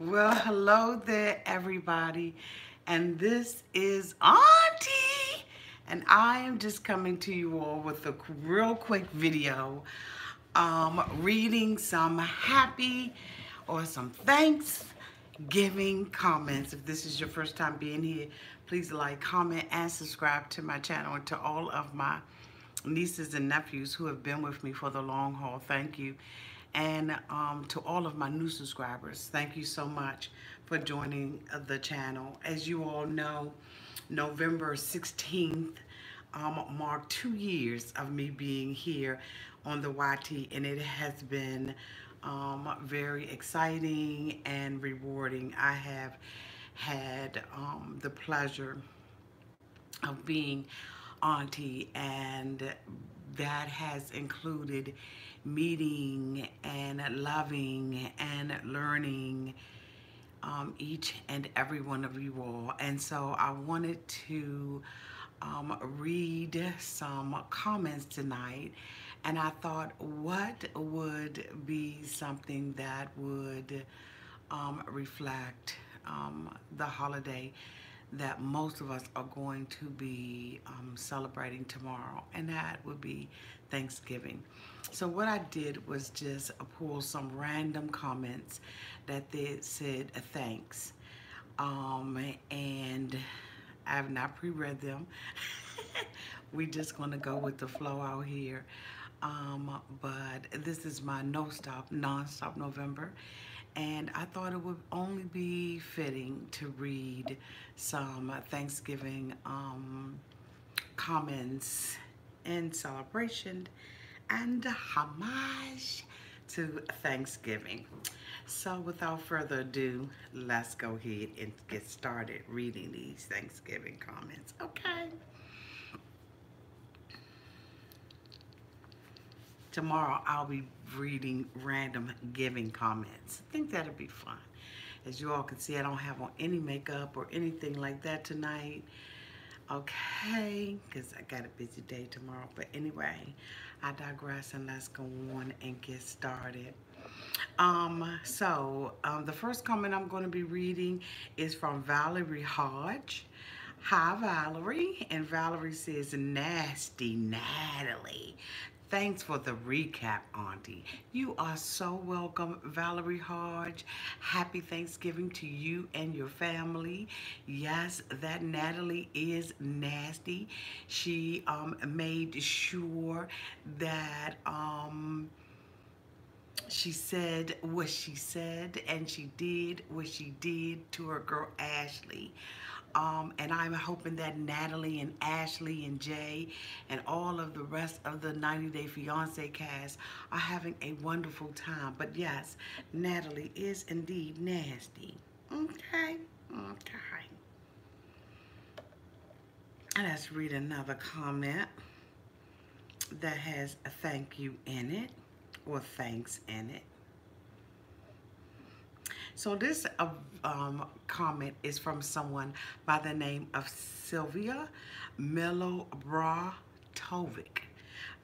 Well, hello there, everybody. And this is Auntie. And I am just coming to you all with a real quick video, reading some happy or some Thanksgiving comments. If this is your first time being here, please like, comment, and subscribe to my channel. And to all of my nieces and nephews who have been with me for the long haul, thank you. And to all of my new subscribers, thank you so much for joining the channel. As you all know, November 16th marked 2 years of me being here on the YT, and it has been very exciting and rewarding. I have had the pleasure of being Auntie, and that has included meeting and loving and learning each and every one of you all. And so I wanted to read some comments tonight, and I thought, what would be something that would reflect the holiday that most of us are going to be celebrating tomorrow, and that would be Thanksgiving. So what I did was just pull some random comments that they said thanks, and I have not pre-read them. We just gonna go with the flow out here. But this is my non-stop November, and I thought it would only be fitting to read some Thanksgiving comments in celebration and homage to Thanksgiving. So without further ado, let's go ahead and get started reading these Thanksgiving comments, okay? Tomorrow I'll be reading random giving comments. I think that'll be fun. As you all can see, I don't have on any makeup or anything like that tonight. Okay, because I got a busy day tomorrow. But anyway, I digress, and let's go on and get started. The first comment I'm going to be reading is from Valerie Hodge. Hi, Valerie. And Valerie says, nasty Natalie. Thanks for the recap, Auntie. You are so welcome, Valerie Hodge. Happy Thanksgiving to you and your family. Yes, that Natalie is nasty. She made sure that she said what she said, and she did what she did to her girl Ashley. And I'm hoping that Natalie and Ashley and Jay and all of the rest of the 90 Day Fiance cast are having a wonderful time. But yes, Natalie is indeed nasty. Okay, okay. And let's read another comment that has a thank you in it, or thanks in it. So this comment is from someone by the name of Sylvia Milobratovic.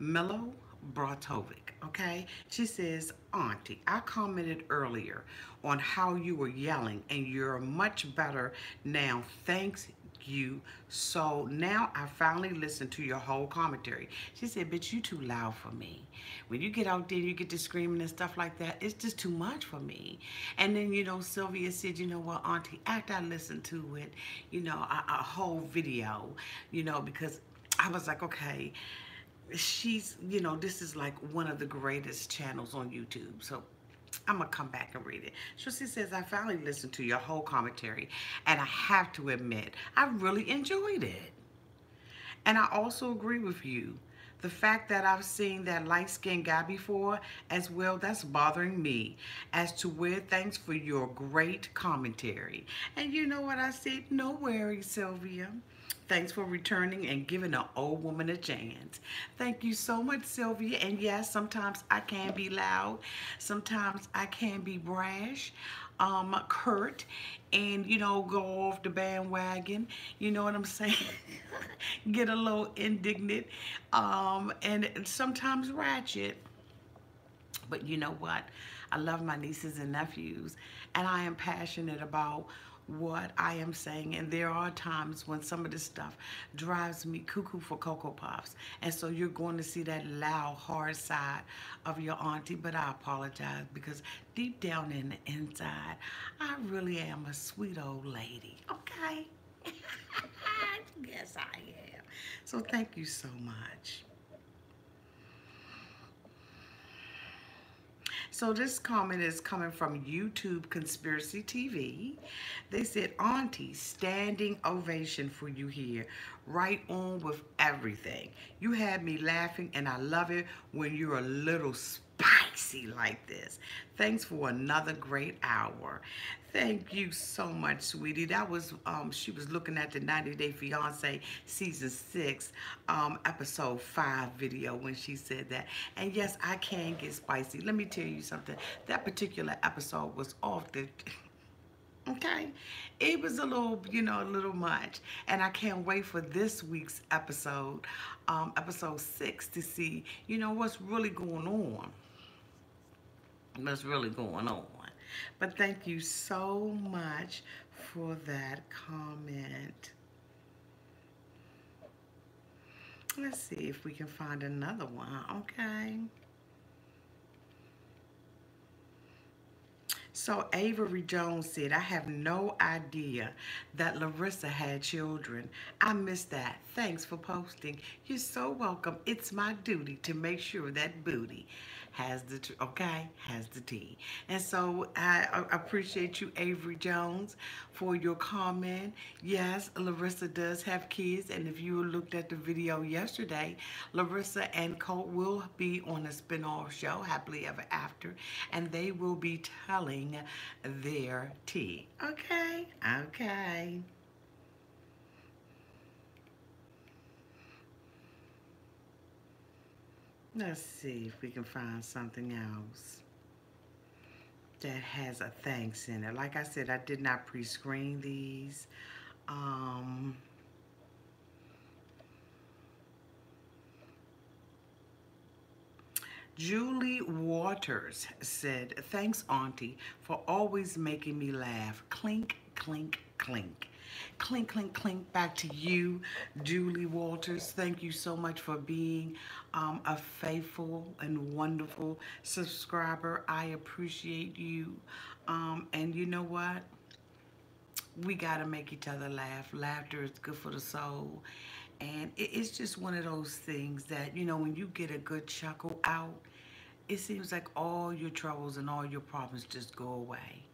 Milobratovic, okay? She says, Auntie, I commented earlier on how you were yelling, and you're much better now. Thanks you. So now I finally listened to your whole commentary. She said, bitch, you too loud for me. When you get out there, you get to screaming and stuff like that, it's just too much for me. And then, you know, Sylvia said, you know what, Auntie, after I listened to it, you know, a whole video, you know, because I was like, okay, she's, you know, this is like one of the greatest channels on YouTube. So I'm gonna come back and read it. So she says, I finally listened to your whole commentary, and I have to admit, I really enjoyed it. And I also agree with you. The fact that I've seen that light-skinned guy before as well, that's bothering me. As to where, thanks for your great commentary. And you know what I said? No worries, Sylvia. Thanks for returning and giving an old woman a chance. Thank you so much, Sylvia. And yes, sometimes I can be loud. Sometimes I can be brash, curt, and, you know, go off the bandwagon. You know what I'm saying? Get a little indignant, and sometimes ratchet. But you know what? I love my nieces and nephews, and I am passionate about what I am saying. And there are times when some of this stuff drives me cuckoo for Cocoa Puffs. And so you're going to see that loud, hard side of your auntie. But I apologize because deep down in the inside, I really am a sweet old lady. Okay? Yes, I am. So thank you so much. So this comment is coming from YouTube Conspiracy TV. They said, Auntie, standing ovation for you here. Right on with everything. You had me laughing, and I love it when you're a little spicy like this. Thanks for another great hour. Thank you so much, sweetie. That was, she was looking at the 90 Day Fiance season 6, episode 5 video when she said that. And yes, I can get spicy. Let me tell you something. That particular episode was off the... Okay, it was a little, a little much, and I can't wait for this week's episode, episode 6, to see, what's really going on. What's really going on? But thank you so much for that comment. Let's see if we can find another one. Okay. So Avery Jones said, I have no idea that Larissa had children. I missed that. Thanks for posting. You're so welcome. It's my duty to make sure that booty has the tea. And so I appreciate you, Avery Jones, for your comment. Yes, Larissa does have kids, and if you looked at the video yesterday, Larissa and Colt will be on a spin-off show, Happily Ever After, and they will be telling their tea. Okay? Okay. Let's see if we can find something else that has a thanks in it. Like I said, I did not pre-screen these. Julie Waters said, thanks, Auntie, for always making me laugh. Clink, clink, clink. Clink, clink, clink. Back to you, Julie Walters. Thank you so much for being a faithful and wonderful subscriber. I appreciate you. And you know what? We got to make each other laugh. Laughter is good for the soul. And it's just one of those things that, when you get a good chuckle out, it seems like all your troubles and all your problems just go away.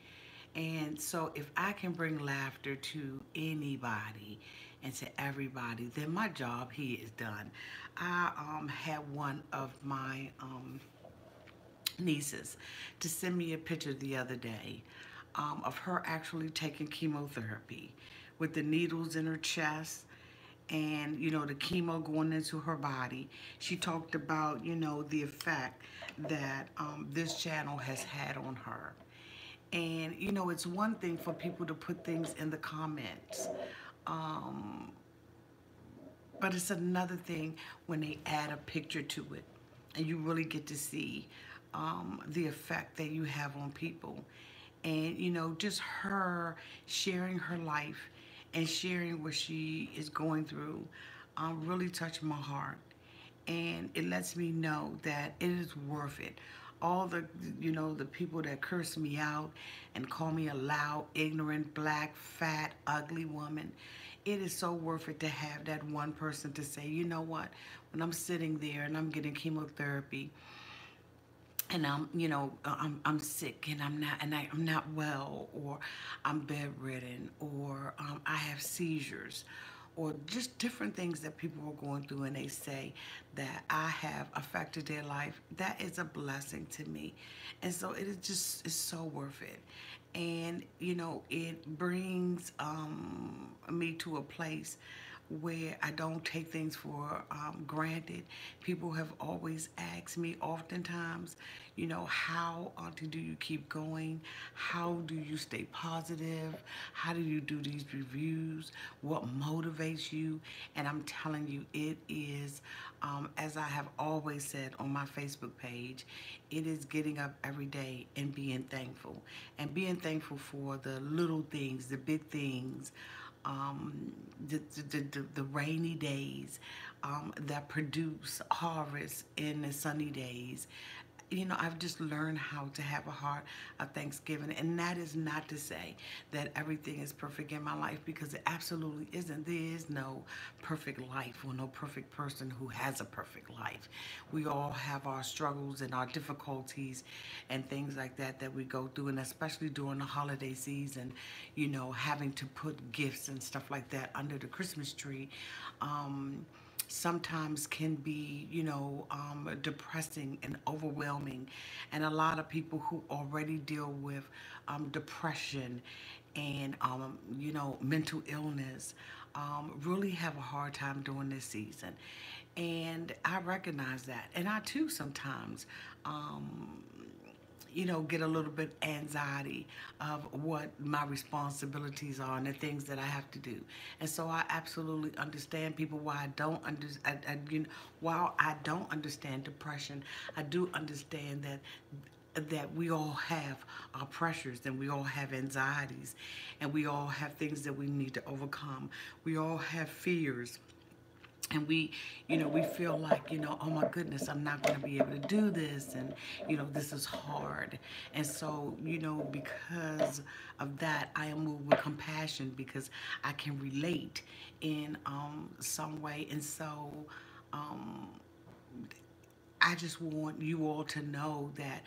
And so if I can bring laughter to anybody and to everybody, then my job here is done. I had one of my nieces to send me a picture the other day of her actually taking chemotherapy with the needles in her chest and, the chemo going into her body. She talked about, the effect that this channel has had on her. And, it's one thing for people to put things in the comments, but it's another thing when they add a picture to it and you really get to see the effect that you have on people. And, just her sharing her life and sharing what she is going through really touched my heart. And it lets me know that it is worth it. All the, the people that curse me out and call me a loud, ignorant, black, fat, ugly woman, it is so worth it to have that one person to say, you know what, when I'm sitting there and I'm getting chemotherapy, and I'm sick and I'm not well, or I'm bedridden, or I have seizures, or just different things that people are going through, and they say that I have affected their life. That is a blessing to me. And so it's so worth it. And it brings me to a place where I don't take things for granted. People have always asked me oftentimes, you know, how, Auntie, do you keep going? How do you stay positive? How do you do these reviews? What motivates you? And I'm telling you, it is, as I have always said on my Facebook page, it is getting up every day and being thankful. And being thankful for the little things, the big things, the rainy days that produce harvest in the sunny days. You know, I've just learned how to have a heart of thanksgiving. And that is not to say that everything is perfect in my life, because it absolutely isn't. There is no perfect life or no perfect person who has a perfect life. We all have our struggles and our difficulties and things like that that we go through, and especially during the holiday season, you know, having to put gifts and stuff like that under the Christmas tree. Sometimes can be, you know, depressing and overwhelming. And a lot of people who already deal with depression and, you know, mental illness really have a hard time during this season. And I recognize that. And I too sometimes you know, get a little bit anxiety of what my responsibilities are and the things that I have to do. And so I absolutely understand people. Why I don't you know, while I don't understand depression, I do understand that we all have our pressures, and we all have anxieties, and we all have things that we need to overcome. We all have fears, and we, you know, we feel like, you know, oh my goodness, I'm not going to be able to do this, and you know, this is hard. And so, you know, because of that, I am moved with compassion, because I can relate in some way. And so I just want you all to know that,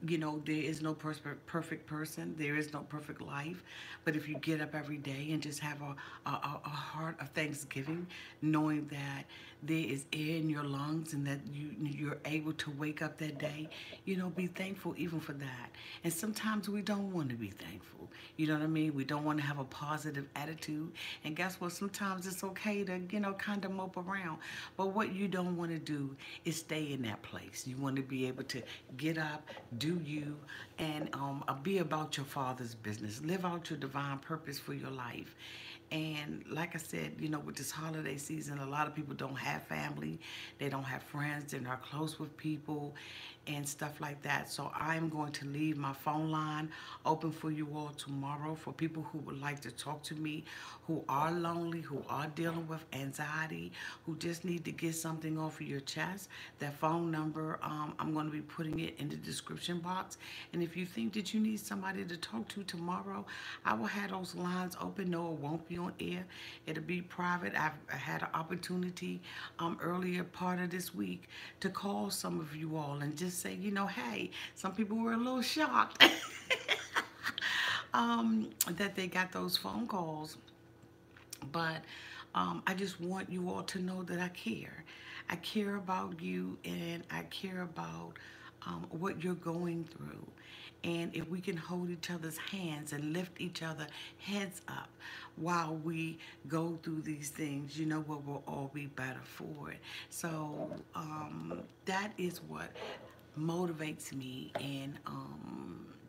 you know, there is no perfect person. There is no perfect life. But if you get up every day and just have a heart of thanksgiving, knowing that there is air in your lungs and that you're able to wake up that day, you know, be thankful even for that. And sometimes we don't want to be thankful. You know what I mean? We don't want to have a positive attitude. And guess what? Sometimes it's okay to, you know, kind of mope around. But what you don't want to do is stay in that place. You want to be able to get up, do you, and be about your Father's business. Live out your divine purpose for your life. And like I said, you know, with this holiday season, a lot of people don't have family. They don't have friends. They're not close with people and stuff like that. So I'm going to leave my phone line open for you all tomorrow for people who would like to talk to me, who are lonely, who are dealing with anxiety, who just need to get something off of your chest. That phone number, I'm going to be putting it in the description box. And if you think that you need somebody to talk to tomorrow, I will have those lines open. No, it won't be on air. It'll be private. I had an opportunity earlier part of this week to call some of you all and just say, you know, hey, some people were a little shocked that they got those phone calls. But I just want you all to know that I care. I care about you, and I care about what you're going through. And if we can hold each other's hands and lift each other heads up while we go through these things, you know what, we'll all be better for it. So that is what motivates me and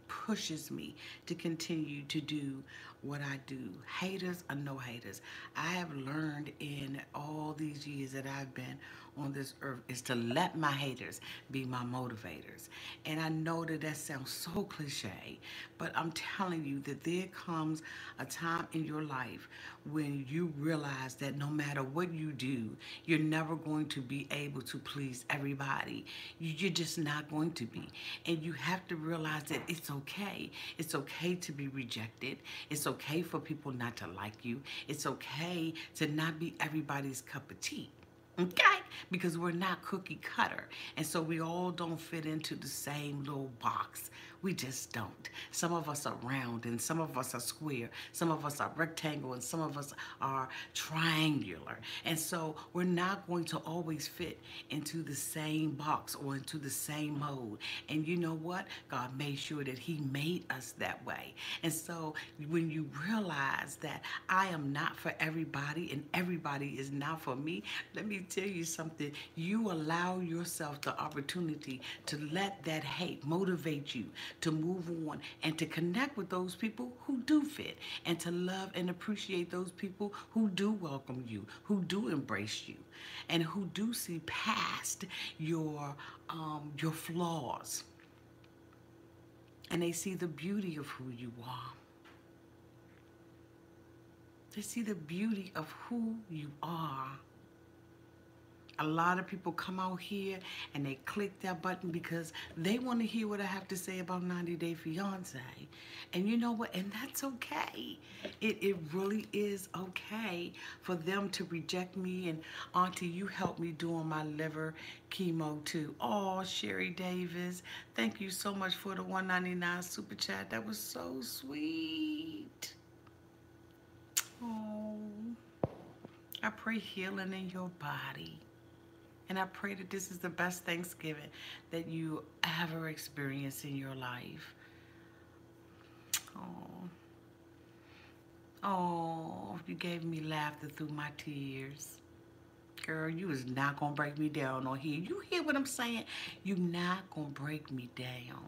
pushes me to continue to do what I do. Haters or no haters, I have learned in all these years that I've been on this earth is to let my haters be my motivators. And I know that that sounds so cliche, but I'm telling you that there comes a time in your life when you realize that no matter what you do, you're never going to be able to please everybody. You're just not going to be. And you have to realize that it's okay. It's okay to be rejected. It's okay for people not to like you. It's okay to not be everybody's cup of tea. Okay? Because we're not cookie cutter. And so we all don't fit into the same little box. We just don't. Some of us are round and some of us are square. Some of us are rectangle and some of us are triangular. And so we're not going to always fit into the same box or into the same mold. And you know what? God made sure that He made us that way. And so when you realize that I am not for everybody and everybody is not for me, let me tell you something. You allow yourself the opportunity to let that hate motivate you to move on and to connect with those people who do fit, and to love and appreciate those people who do welcome you, who do embrace you, and who do see past your flaws, and they see the beauty of who you are. They see the beauty of who you are. A lot of people come out here and they click that button because they want to hear what I have to say about 90 Day Fiance. And you know what? And that's okay. It really is okay for them to reject me. And Auntie, you helped me doing my liver chemo too. Oh, Sherry Davis, thank you so much for the $1.99 super chat. That was so sweet. Oh, I pray healing in your body. And I pray that this is the best Thanksgiving that you ever experience in your life. Oh, oh, you gave me laughter through my tears. Girl, you is not going to break me down on here. You hear what I'm saying? You're not going to break me down.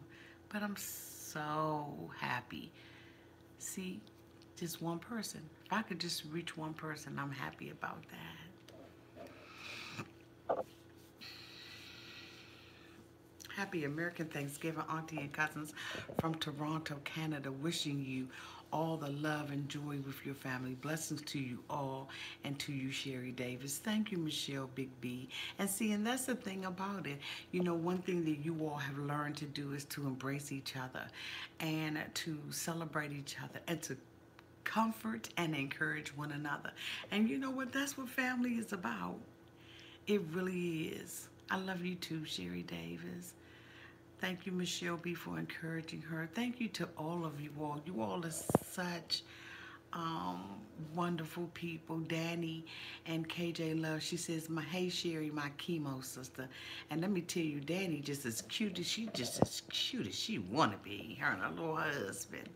But I'm so happy. See, just one person. If I could just reach one person, I'm happy about that. Happy American Thanksgiving, Auntie and cousins from Toronto, Canada, wishing you all the love and joy with your family. Blessings to you all, and to you, Sherry Davis. Thank you, Michelle Big B. And see, and that's the thing about it. You know, one thing that you all have learned to do is to embrace each other and to celebrate each other and to comfort and encourage one another. And you know what? That's what family is about. It really is. I love you too, Sherry Davis. Thank you, Michelle B, for encouraging her. Thank you to all of you all. You all are such wonderful people. Danny and KJ Love, she says, hey, Sherry, my chemo sister. And let me tell you, Danny just as cute as she want to be, her and her little husband.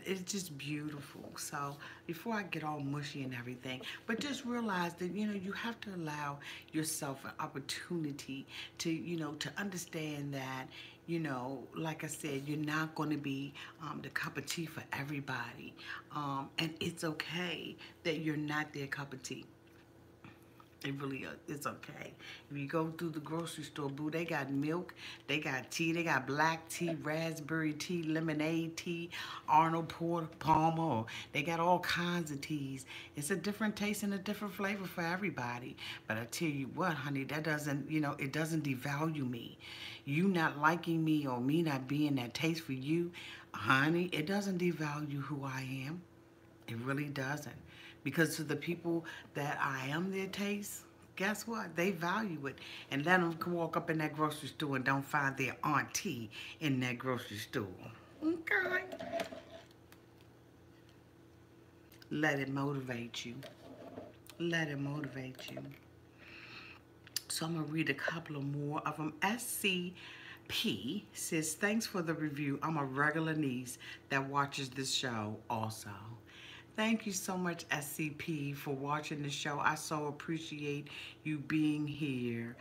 It's just beautiful. So before I get all mushy and everything, but just realize that, you know, you have to allow yourself an opportunity to, you know, to understand that, you know, like I said, you're not going to be the cup of tea for everybody. And it's okay that you're not their cup of tea. It really is okay. If you go through the grocery store, boo, they got milk, they got tea, they got black tea, raspberry tea, lemonade tea, Arnold Porter Palmer. They got all kinds of teas. It's a different taste and a different flavor for everybody. But I tell you what, honey, that doesn't, you know, it doesn't devalue me. You not liking me or me not being that taste for you, honey, it doesn't devalue who I am. It really doesn't. Because to the people that I am their taste, guess what? They value it. And let them walk up in that grocery store and don't find their auntie in that grocery store. Okay? Let it motivate you. Let it motivate you. So I'm going to read a couple of more of them. SCP says, thanks for the review. I'm a regular niece that watches this show also. Thank you so much, SCP, for watching the show. I so appreciate you being here.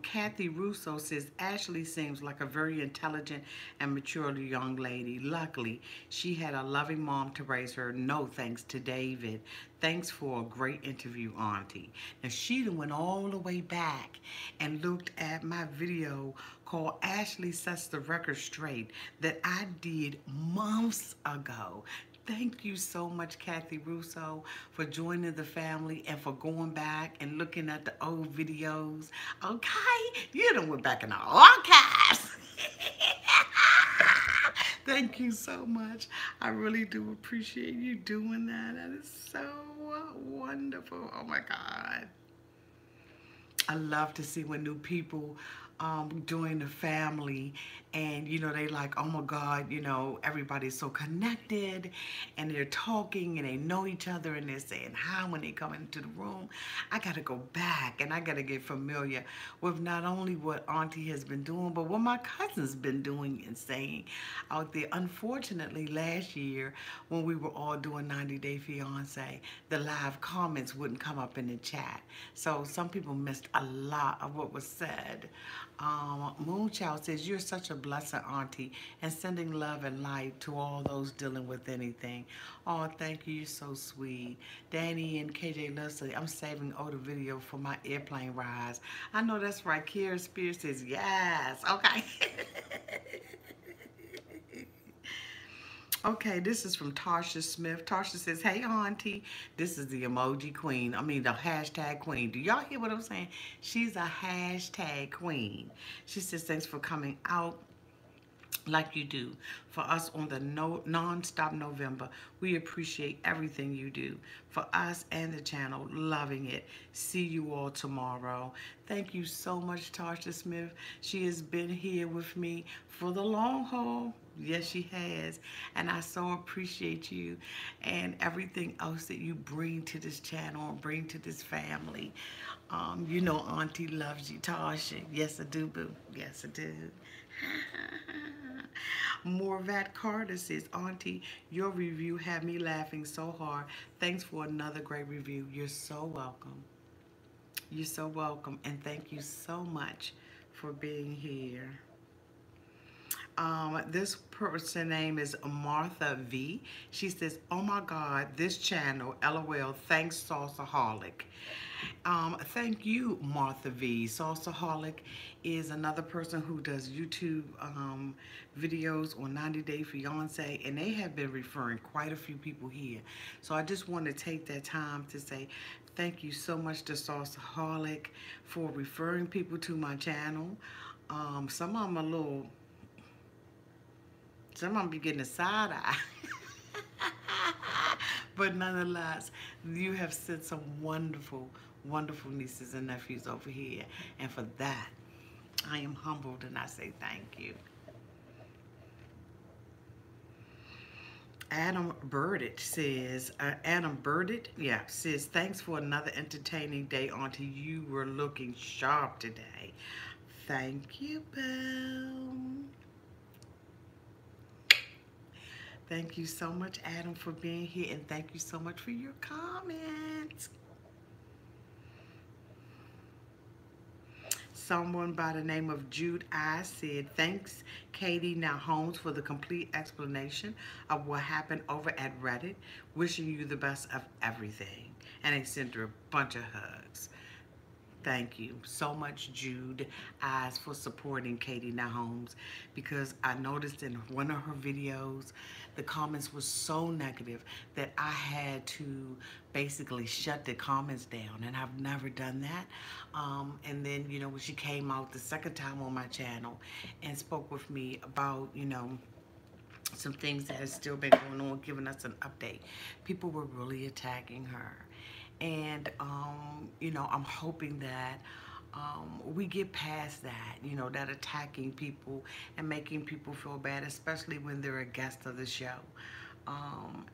Kathy Russo says, Ashley seems like a very intelligent and mature young lady. Luckily, she had a loving mom to raise her. No thanks to David. Thanks for a great interview, Auntie. Now, she went all the way back and looked at my video called Ashley Sets the Record Straight that I did months ago. Thank you so much, Kathy Russo, for joining the family and for going back and looking at the old videos. Okay, you done went back in the archives. Thank you so much. I really do appreciate you doing that. That is so wonderful. Oh my God. I love to see when new people doing the family, and you know, they like, oh my God, you know, everybody's so connected, and they're talking and they know each other and they're saying hi when they come into the room. I gotta go back and I gotta get familiar with not only what Auntie has been doing, but what my cousin's been doing and saying out there. Unfortunately, last year when we were all doing 90 Day Fiance, the live comments wouldn't come up in the chat. So some people missed a lot of what was said. Moonchild says, you're such a blessing, Auntie, and sending love and light to all those dealing with anything. Oh, thank you. You're so sweet. Danny and KJ Leslie, I'm saving older video for my airplane rides. I know that's right. Kira Spears says, yes. Okay. Okay, this is from Tasha Smith. Tasha says, hey, Auntie. This is the emoji queen. I mean, the hashtag queen. Do y'all hear what I'm saying? She's a hashtag queen. She says, thanks for coming out like you do for us on the non-stop November. We appreciate everything you do for us and the channel. Loving it. See you all tomorrow. Thank you so much, Tasha Smith. She has been here with me for the long haul. Yes, she has. And I so appreciate you and everything else that you bring to this channel and bring to this family. You know Auntie loves you, Tasha. Yes, I do, boo. Yes, I do. Morvat Carter says, Auntie, your review had me laughing so hard. Thanks for another great review. You're so welcome. You're so welcome. And thank you so much for being here. This person name is Martha V. She says, oh my God, this channel, LOL, thanks Salsaholic. Thank you, Martha V. Salsaholic is another person who does YouTube videos on 90 Day Fiance, and they have been referring quite a few people here. So I just want to take that time to say thank you so much to Salsaholic for referring people to my channel. Some of them be getting a side eye. But nonetheless, you have sent some wonderful, wonderful nieces and nephews over here. And for that, I am humbled and I say thank you. Adam Burdett says, says, thanks for another entertaining day, Auntie. You were looking sharp today. Thank you, Belle. Thank you so much, Adam, for being here, and thank you so much for your comments. Someone by the name of Jude I said, thanks, Katie Now Holmes, for the complete explanation of what happened over at Reddit. Wishing you the best of everything. And they sent her a bunch of hugs. Thank you so much, Jude Eyes, for supporting Katie Now Holmes, because I noticed in one of her videos, the comments were so negative that I had to basically shut the comments down, and I've never done that. And then, you know, when she came out the second time on my channel and spoke with me about, you know, some things that has still been going on, giving us an update, people were really attacking her. And, you know, I'm hoping that we get past that, you know, that attacking people and making people feel bad, especially when they're a guest of the show.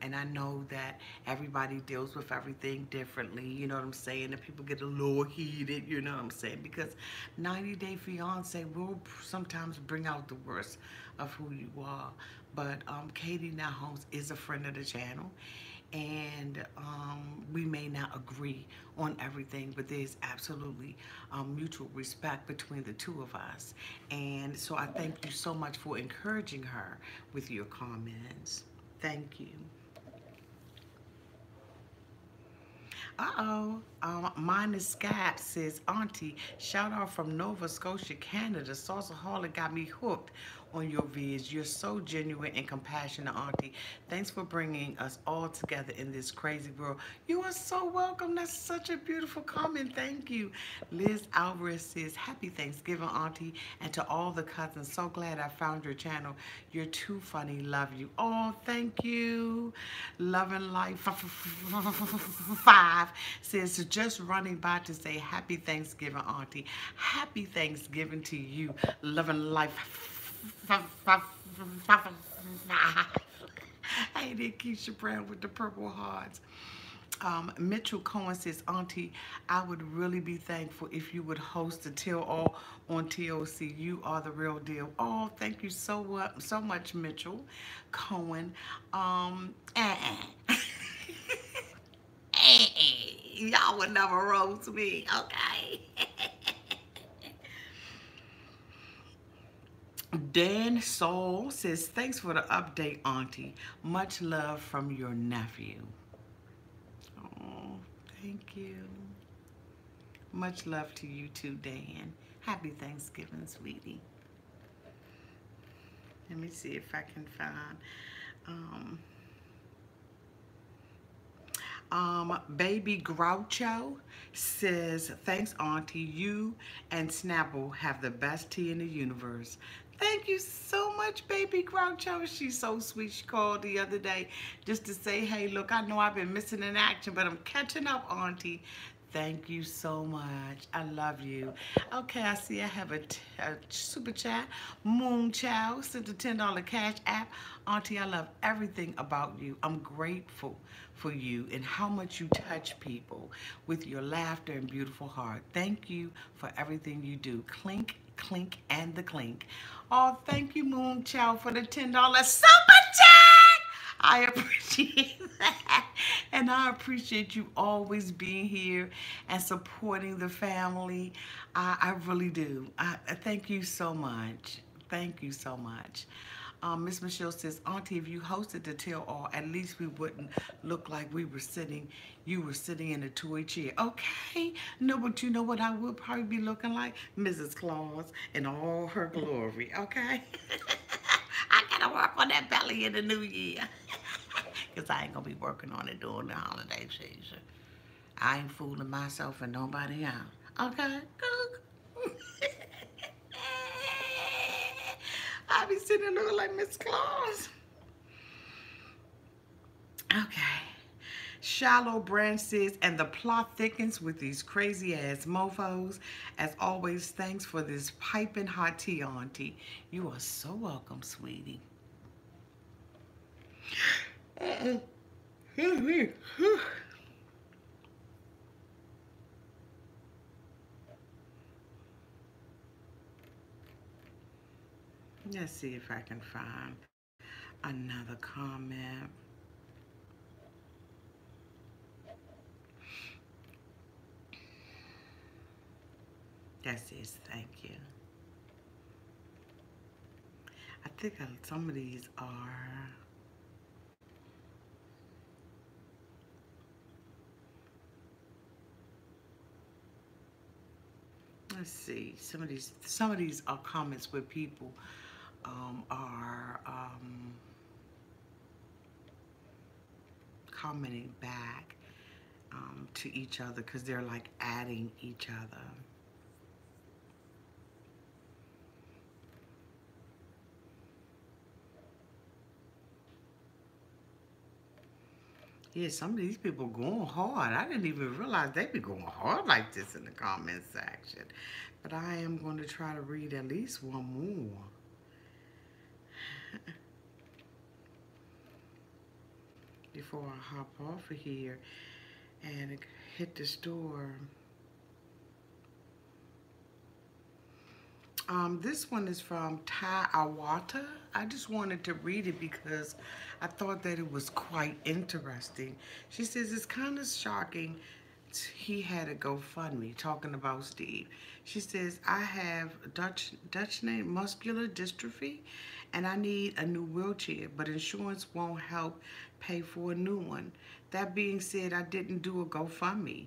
And I know that everybody deals with everything differently, you know what I'm saying? And people get a little heated, you know what I'm saying? Because 90 Day Fiance will sometimes bring out the worst of who you are. But Katie Now Holmes is a friend of the channel. And we may not agree on everything, but there's absolutely mutual respect between the two of us. And so I thank you so much for encouraging her with your comments. Thank you. Mine is Scott says, Auntie, shout out from Nova Scotia, Canada. Salsaholic got me hooked on your vids. You're so genuine and compassionate, Auntie. Thanks for bringing us all together in this crazy world. You are so welcome. That's such a beautiful comment. Thank you. Liz Alvarez says, Happy Thanksgiving, Auntie, and to all the cousins. So glad I found your channel. You're too funny. Love you. Oh, thank you. Love and Life 5 says, so just running by to say Happy Thanksgiving, Auntie. Happy Thanksgiving to you. Love and Life 5. Hey there, Keisha Brown with the purple hearts. Mitchell Cohen says, Auntie, I would really be thankful if you would host the Till All on TOC. You are the real deal. Oh, thank you so much, Mitchell Cohen. Y'all would never roast me, okay? Dan Soul says, thanks for the update, Auntie. Much love from your nephew. Oh, thank you. Much love to you too, Dan. Happy Thanksgiving, sweetie. Let me see if I can find... Baby Groucho says, thanks, Auntie. You and Snapple have the best tea in the universe. Thank you so much, Baby Groucho. She's so sweet. She called the other day just to say, hey, look, I know I've been missing in action, but I'm catching up, Auntie. Thank you so much. I love you. Okay, I see I have a super chat. Moon Chow sent a $10 cash app. Auntie, I love everything about you. I'm grateful for you and how much you touch people with your laughter and beautiful heart. Thank you for everything you do. Clink, clink, and the clink. Oh, thank you, Moon Chow, for the $10 super chat. I appreciate that. And I appreciate you always being here and supporting the family. I really do. I thank you so much. Thank you so much. Miss Michelle says, Auntie, if you hosted the Till All, at least we wouldn't look like you were sitting in a toy chair. Okay. No, but you know what I would probably be looking like? Mrs. Claus in all her glory. Okay. I gotta work on that belly in the new year. Because I ain't going to be working on it during the holiday season. I ain't fooling myself and nobody else. Okay? I be sitting there looking like Miss Claus. Okay. Shallow Branch says, and the plot thickens with these crazy ass mofos. As always, thanks for this piping hot tea, Auntie. You are so welcome, sweetie. Let's see if I can find another comment. That says thank you. I think some of these are... Let's see. Some of these are comments where people are commenting back to each other because they're like adding each other. Yeah, some of these people going hard. I didn't even realize they'd be going hard like this in the comment section. But I am going to try to read at least one more. Before I hop off of here and hit the store. This one is from Tai Awata. I just wanted to read it because I thought that it was quite interesting. She says, it's kind of shocking he had a GoFundMe talking about Steve. She says, I have Duchenne muscular dystrophy and I need a new wheelchair, but insurance won't help pay for a new one. That being said, I didn't do a GoFundMe.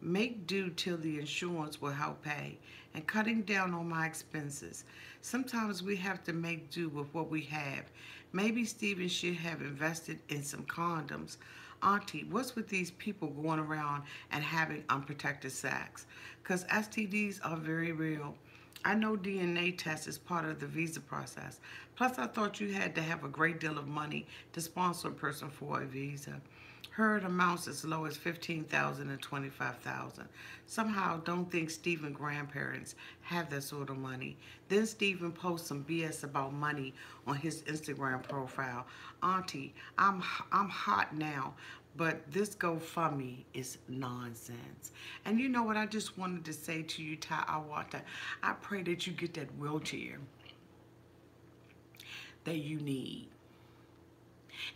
Make do till the insurance will help pay, and cutting down on my expenses. Sometimes we have to make do with what we have. Maybe Stephen should have invested in some condoms. Auntie, what's with these people going around and having unprotected sex? Because STDs are very real. I know DNA test is part of the visa process. Plus, I thought you had to have a great deal of money to sponsor a person for a visa. Heard amounts as low as 15,000 and 25,000. Somehow don't think Stephen grandparents have that sort of money. Then Stephen posts some BS about money on his Instagram profile. Auntie, I'm hot now, but this GoFundMe is nonsense. And you know what I just wanted to say to you, Ty Awata? I pray that you get that wheelchair that you need.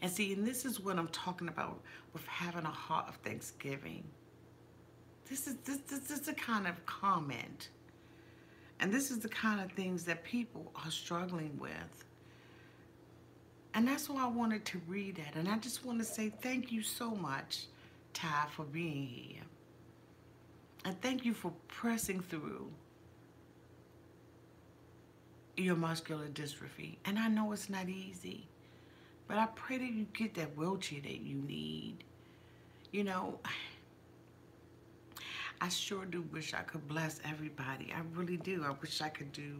And see, and this is what I'm talking about with having a heart of thanksgiving. This is the kind of comment. And this is the kind of things that people are struggling with. And that's why I wanted to read that. And I just want to say thank you so much, Ty, for being here. And thank you for pressing through your muscular dystrophy. And I know it's not easy. But I pray that you get that wheelchair that you need. You know, I sure do wish I could bless everybody. I really do. I wish I could do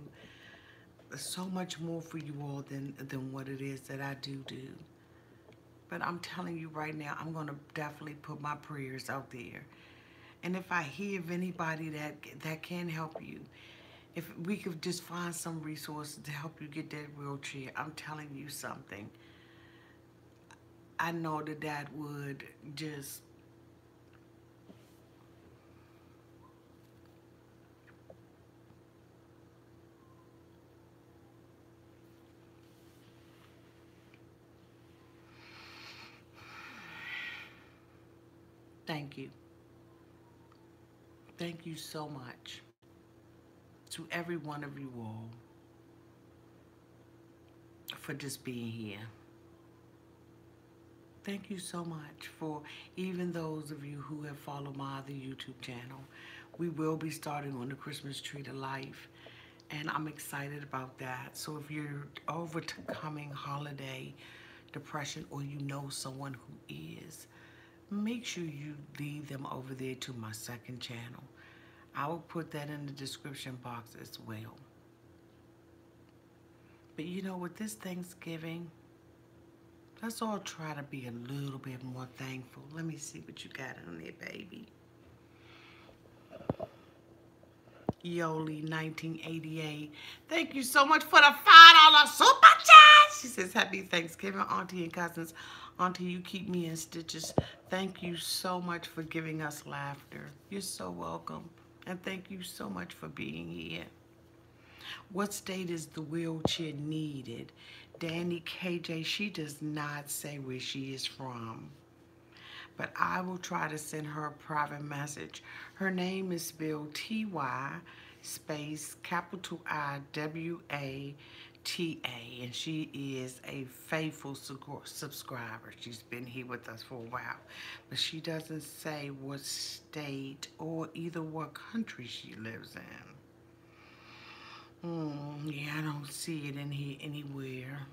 so much more for you all than what it is that I do. But I'm telling you right now, I'm going to definitely put my prayers out there. And if I hear of anybody that can help you, if we could just find some resources to help you get that wheelchair, I'm telling you something. I know that would just thank you. Thank you so much to every one of you all for just being here. Thank you so much for even those of you who have followed my other YouTube channel. We will be starting on the Christmas Tree to Life, and I'm excited about that. So if you're overcoming holiday depression or you know someone who is, make sure you lead them over there to my second channel. I will put that in the description box as well. But you know, with this Thanksgiving, let's all try to be a little bit more thankful. Let me see what you got on there, baby. Yoli 1988. Thank you so much for the $5 super chat. She says, happy Thanksgiving, Auntie and cousins. Auntie, you keep me in stitches. Thank you so much for giving us laughter. You're so welcome. And thank you so much for being here. What state is the wheelchair needed? Danny KJ, she does not say where she is from. But I will try to send her a private message. Her name is spelled T-Y space capital I-W-A-T-A. And she is a faithful subscriber. She's been here with us for a while. But she doesn't say what state or either what country she lives in. Yeah, I don't see it in here anywhere.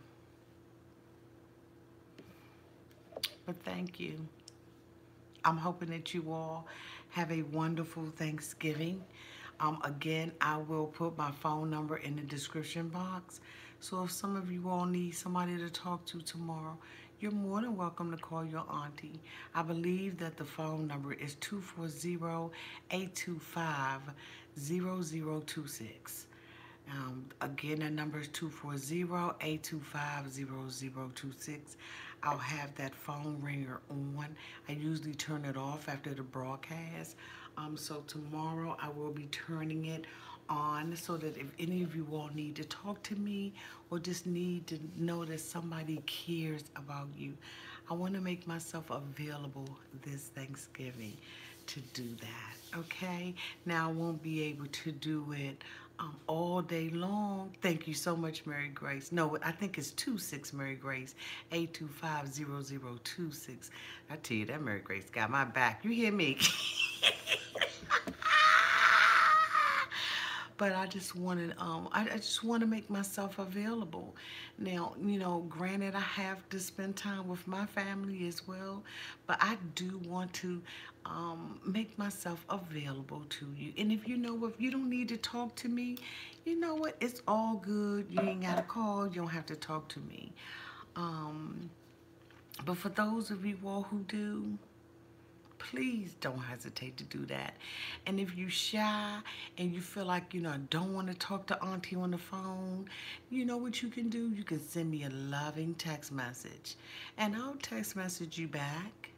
But thank you. I'm hoping that you all have a wonderful Thanksgiving. Again, I will put my phone number in the description box. So if some of you all need somebody to talk to tomorrow, you're more than welcome to call your auntie. I believe that the phone number is 240-825-0026. Again, that number is 240-825-0026. I'll have that phone ringer on. I usually turn it off after the broadcast. So tomorrow I will be turning it on so that if any of you all need to talk to me or just need to know that somebody cares about you, I want to make myself available this Thanksgiving to do that, okay? Now I won't be able to do it all day long. Thank you so much, Mary Grace. No, I think it's 26 Mary Grace, 825-0026. I tell you, that Mary Grace got my back. You hear me? But I just wanted, I just want to make myself available. Now, you know, granted, I have to spend time with my family as well, but I do want to make myself available to you. And if you know, if you don't need to talk to me, you know what? It's all good. You ain't got to call. You don't have to talk to me. Um, but for those of you all who do, please don't hesitate to do that. And if you shy and you feel like, you know, I don't want to talk to Auntie on the phone, you know what you can do? You can send me a loving text message and I'll text message you back.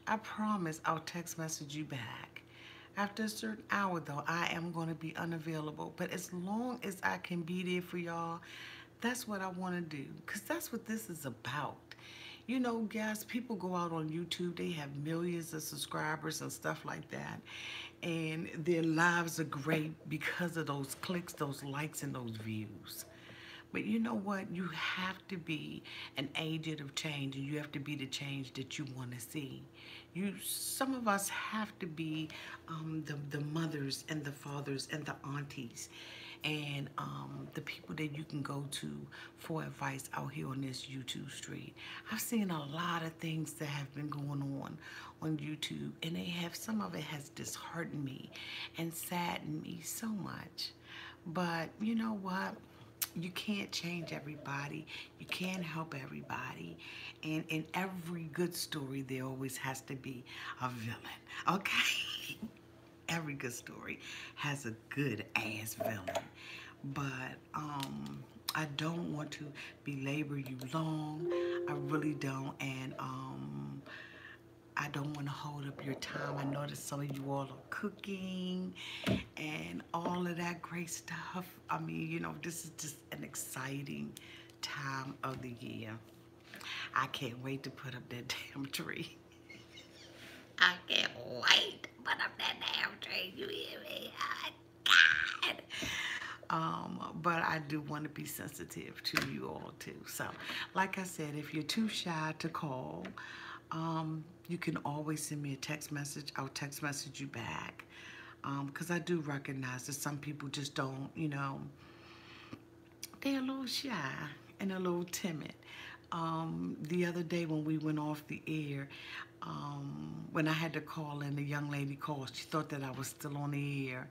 I promise I'll text message you back. After a certain hour though, I am going to be unavailable. But as long as I can be there for y'all, that's what I want to do. Because that's what this is about. You know, guys, people go out on YouTube, they have millions of subscribers and stuff like that. And their lives are great because of those clicks, those likes, and those views. But you know what? You have to be an agent of change, and you have to be the change that you want to see. Some of us have to be the mothers and the fathers and the aunties and the people that you can go to for advice out here on this YouTube street. I've seen a lot of things that have been going on YouTube, and some of it has disheartened me and saddened me so much. But you know what? You can't change everybody. You can't help everybody. And in every good story, there always has to be a villain, okay? Every good story has a good ass villain. But I don't want to belabor you long. I really don't. And I don't want to hold up your time. I know that some of you all are cooking and all of that great stuff. I mean, you know, this is just an exciting time of the year. I can't wait to put up that damn tree. I can't wait to put up that damn tree. You hear me? Oh, God. But I do want to be sensitive to you all too. So, like I said, if you're too shy to call, you can always send me a text message. I'll text message you back. Because I do recognize that some people just don't, you know, they're a little shy and a little timid. The other day when we went off the air, when I had to call in, the young lady called. She thought that I was still on the air.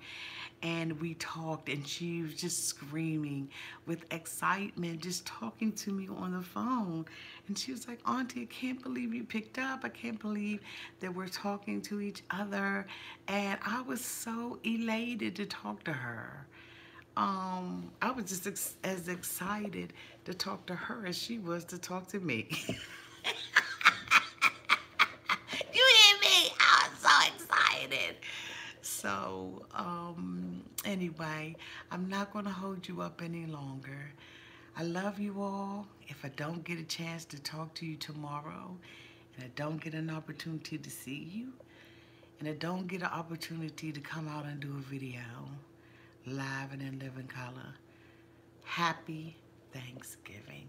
And we talked, and she was just screaming with excitement, just talking to me on the phone. And she was like, Auntie, I can't believe you picked up. I can't believe that we're talking to each other. And I was so elated to talk to her. I was just as excited to talk to her as she was to talk to me. You hear me? I was so excited. So, anyway, I'm not going to hold you up any longer. I love you all. If I don't get a chance to talk to you tomorrow, and I don't get an opportunity to see you, and I don't get an opportunity to come out and do a video, live and in living color, happy Thanksgiving.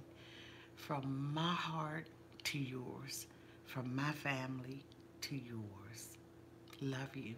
From my heart to yours, from my family to yours. Love you.